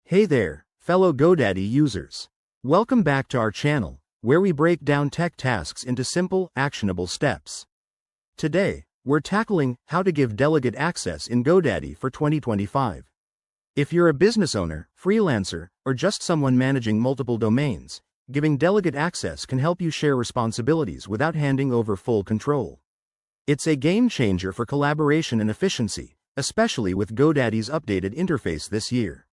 Hey there, fellow GoDaddy users. Welcome back to our channel, where we break down tech tasks into simple, actionable steps. Today, we're tackling how to give delegate access in GoDaddy for 2025. If you're a business owner, freelancer, or just someone managing multiple domains, giving delegate access can help you share responsibilities without handing over full control. It's a game changer for collaboration and efficiency, especially with GoDaddy's updated interface this year.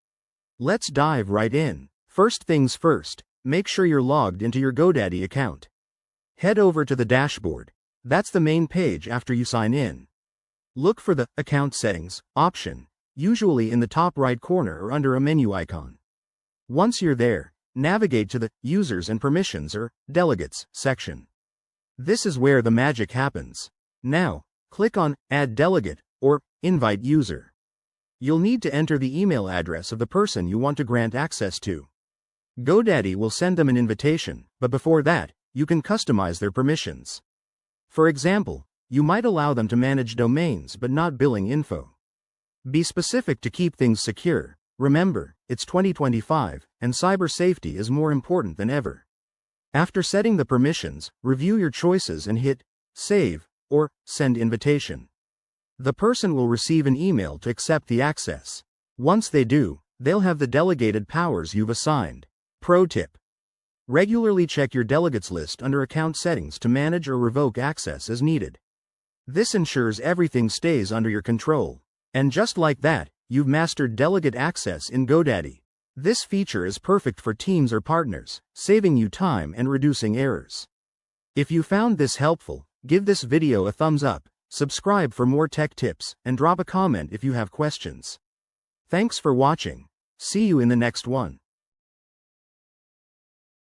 Let's dive right in. First things first, make sure you're logged into your GoDaddy account. Head over to the dashboard. That's the main page after you sign in. Look for the Account Settings option, usually in the top right corner or under a menu icon. Once you're there, navigate to the Users and Permissions or Delegates section. This is where the magic happens. Now, click on Add Delegate or Invite User. You'll need to enter the email address of the person you want to grant access to. GoDaddy will send them an invitation, but before that, you can customize their permissions. For example, you might allow them to manage domains but not billing info. Be specific to keep things secure. Remember, it's 2025, and cyber safety is more important than ever. After setting the permissions, review your choices and hit Save or Send Invitation. The person will receive an email to accept the access. Once they do, they'll have the delegated powers you've assigned. Pro tip: regularly check your delegates list under Account Settings to manage or revoke access as needed. This ensures everything stays under your control. And just like that, you've mastered delegate access in GoDaddy. This feature is perfect for teams or partners, saving you time and reducing errors. If you found this helpful, give this video a thumbs up. Subscribe for more tech tips, and drop a comment if you have questions. Thanks for watching. See you in the next one.